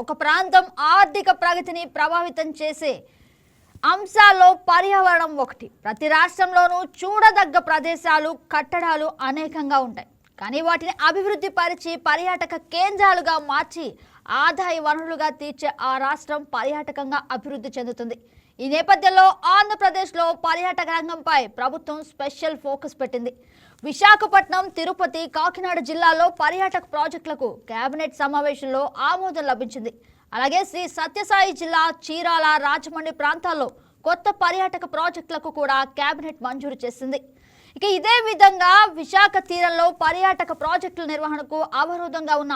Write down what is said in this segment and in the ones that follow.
ఒక ప్రాంతం ఆర్థిక ప్రగతిని ప్రభావితం చేసే అంశాల్లో పర్యావరణం ఒకటి. ప్రతి రాష్ట్రంలోనూ చూడదగ్గ ప్రదేశాలు, కట్టడాలు అనేకంగా ఉంటాయి. కానీ వాటిని అభివృద్ధి పరిచి పర్యాటక కేంద్రాలుగా మార్చి ఆదాయ వనరులుగా తీర్చే ఆ రాష్ట్రం పర్యాటకంగా అభివృద్ధి చెందుతుంది. ఈ నేపథ్యంలో ఆంధ్రప్రదేశ్లో పర్యాటక రంగంపై ప్రభుత్వం స్పెషల్ ఫోకస్ పెట్టింది. విశాఖపట్నం, తిరుపతి, కాకినాడ జిల్లాల్లో పర్యాటక ప్రాజెక్టులకు కేబినెట్ సమావేశంలో ఆమోదం లభించింది. అలాగే శ్రీ సత్యసాయి జిల్లా చీరాల, రాజమండ్రి ప్రాంతాల్లో కొత్త పర్యాటక ప్రాజెక్టులకు కూడా కేబినెట్ మంజూరు చేసింది. ఇక ఇదే విధంగా విశాఖ తీరంలో పర్యాటక ప్రాజెక్టుల నిర్వహణకు అవరోధంగా ఉన్న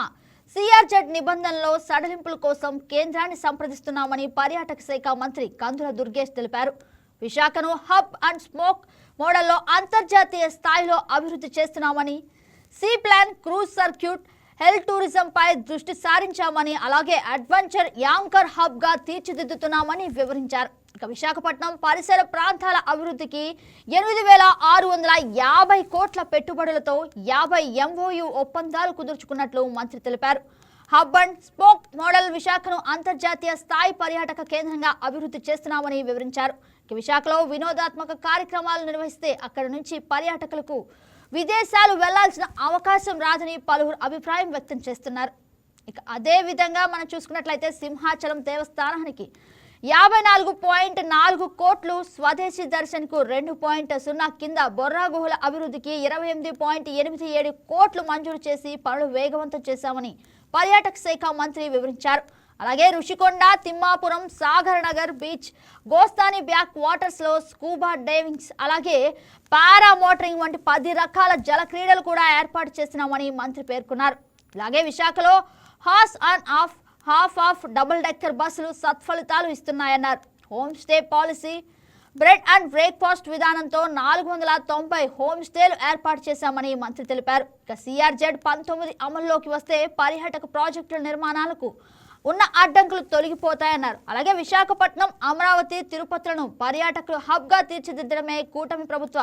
సిఆర్జెడ్ నిబంధనలో సడలింపుల కోసం కేంద్రాన్ని సంప్రదిస్తున్నామని పర్యాటక శాఖ మంత్రి కందుల దుర్గేష్ తెలిపారు. విశాఖను హబ్ అండ్ స్పోక్ మోడల్లో అంతర్జాతీయ స్థాయిలో అభివృద్ధి చేస్తున్నామని, సీ ప్లాన్, క్రూజ్ సర్క్యూట్, హెల్ టూరిజంపై దృష్టి సారించామని, అలాగే అడ్వెంచర్ యాంకర్ హబ్గా తీర్చిదిద్దుతున్నామని వివరించారు. ఇక విశాఖపట్నం పరిసర ప్రాంతాల అభివృద్ధికి 8,650 కోట్ల పెట్టుబడులతో 50 MOU ఒప్పందాలు కుదుర్చుకున్నట్లు మంత్రి తెలిపారు. హబ్ అండ్ స్పోక్ మోడల్ విశాఖను అంతర్జాతీయ స్థాయి పర్యాటక కేంద్రంగా అభివృద్ధి చేస్తున్నామని వివరించారు. ఇక విశాఖలో వినోదాత్మక కార్యక్రమాలు నిర్వహిస్తే అక్కడి నుంచి పర్యాటకులకు విదేశాలు వెళ్లాల్సిన అవకాశం రాదని పలువురు అభిప్రాయం వ్యక్తం చేస్తున్నారు. ఇక అదే విధంగా మనం చూసుకున్నట్లయితే సింహాచలం దేవస్థానానికి 54.4 కోట్లు, స్వదేశీ దర్శన్కు 2.0 కింద బొర్రా గుహల అభివృద్ధికి 28.87 కోట్లు మంజూరు చేసి పనులు వేగవంతం చేశామని పర్యాటక శాఖ మంత్రి వివరించారు. అలాగే Rushikonda, Thimmapuram, Sagar Nagar beach, Gosthani back waters లో స్కూబా డైవింగ్స్, అలాగే పారా మోటరింగ్ వంటి 10 రకాల జల క్రీడలు కూడా ఏర్పాటు చేస్తున్నామని మంత్రి పేర్కొన్నారు. అలాగే విశాఖలో హాఫ్ ఆఫ్ డబుల్ డెక్కర్ బస్సులు సత్ఫలితాలు ఇస్తున్నాయన్నారు. Home stay policy, bread and breakfast విధానంతో 490 హోమ్ స్టేలు ఏర్పాటు చేశామని మంత్రి తెలిపారు. ఇక సిఆర్జెడ్ 19 అమల్లోకి వస్తే పర్యాటక ప్రాజెక్టుల నిర్మాణాలకు ఉన్న అడ్డంకులు తొలగిపోతాయన్నారు. అలాగే విశాఖపట్నం, అమరావతి, తిరుపతులను పర్యాటకులు హబ్గా తీర్చిదిద్దడమే కూటమి ప్రభుత్వ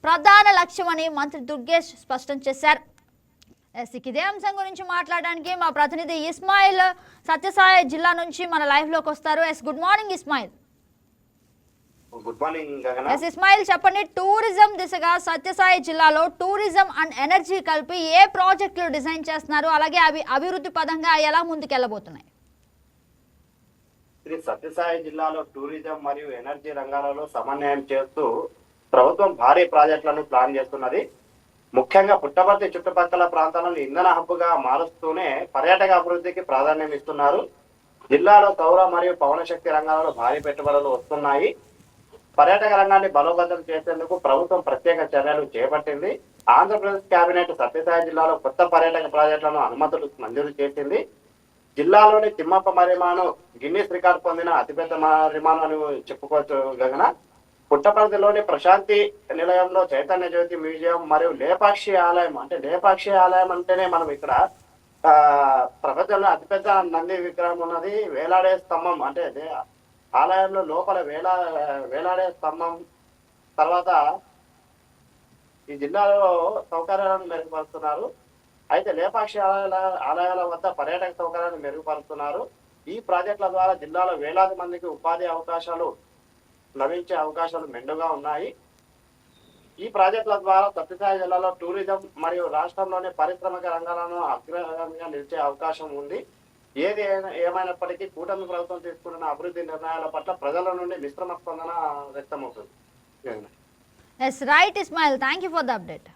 ప్రధాన లక్ష్యమని మంత్రి దుర్గేష్ స్పష్టం చేశారు. ఇదే అంశం గురించి మాట్లాడడానికి మా ప్రతినిధి ఇస్మాయిల్ సత్యసాయి జిల్లా నుంచి మన లైవ్ లోకి వస్తారు. Good morning Ismail. Good morning. Ismail చెప్పండి, టూరిజం దిశగా సత్యసాయి జిల్లాలో టూరిజం అండ్ ఎనర్జీ కలిపి ఏ ప్రాజెక్టులు డిజైన్ చేస్తున్నారు, అలాగే అవి అభివృద్ధి పదంగా ఎలా ముందుకెళ్లబోతున్నాయి? శ్రీ సత్యసాయి జిల్లాలో టూరిజం మరియు ఎనర్జీ రంగాలలో సమన్వయం చేస్తూ ప్రభుత్వం భారీ ప్రాజెక్టులను ప్లాన్ చేస్తున్నది. ముఖ్యంగా పుట్టపర్తి చుట్టుపక్కల ప్రాంతాలను ఇంధన హబ్బుగా మారుస్తూనే పర్యాటక అభివృద్ధికి ప్రాధాన్యం ఇస్తున్నారు. జిల్లాలో సౌర మరియు పవన శక్తి రంగాలలో భారీ పెట్టుబడులు వస్తున్నాయి. పర్యాటక రంగాన్ని బలోపేతం చేసేందుకు ప్రభుత్వం ప్రత్యేక చర్యలు చేపట్టింది. ఆంధ్రప్రదేశ్ కేబినెట్ సత్యసాయి జిల్లాలో కొత్త పర్యాటక ప్రాజెక్టులను అనుమతులు మంజూరు చేసింది. జిల్లాలోని తిమ్మప్ప మరిమాను గిన్నీస్ రికార్డు పొందిన అతిపెద్ద మరిమాను అని చెప్పుకోవచ్చు గగన. పుట్టపర్తిలోని ప్రశాంతి నిలయంలో చైతన్య జ్యోతి మ్యూజియం మరియు లేపాక్షి ఆలయం, అంటే లేపాక్షి ఆలయం అంటేనే మనం ఇక్కడ ప్రపంచంలో అతిపెద్ద నంది విగ్రహం ఉన్నది. వేలాడే స్తంభం, అంటే ఆలయంలో లోపల వేలాడే స్తంభం. తర్వాత ఈ జిల్లాలో సౌకర్యాలను మెరుగుపరుస్తున్నారు. అయితే లేపాక్షి ఆలయాల వద్ద పర్యాటక సౌకర్యాలను మెరుగుపరుస్తున్నారు. ఈ ప్రాజెక్టుల ద్వారా జిల్లాలో వేలాది మందికి ఉపాధి అవకాశాలు లభించే అవకాశాలు మెండుగా ఉన్నాయి. ఈ ప్రాజెక్టుల ద్వారా సత్యసాయి జిల్లాలో టూరిజం మరియు రాష్ట్రంలోని పారిశ్రామిక రంగాలను అగ్రగామిగా నిలిచే అవకాశం ఉంది. ఏది ఏమైనప్పటికీ కూటమి ప్రభుత్వం తీసుకున్న అభివృద్ధి నిర్ణయాల పట్ల ప్రజల నుండి మిశ్రమ స్పందన వ్యక్తమవుతుంది. Right Ismail, thank you for the update.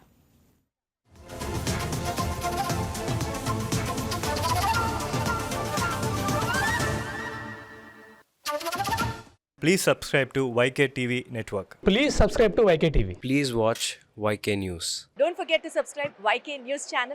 Please subscribe to YK TV Network. Please subscribe to YK TV. Please watch YK News. Don't forget to subscribe YK News channel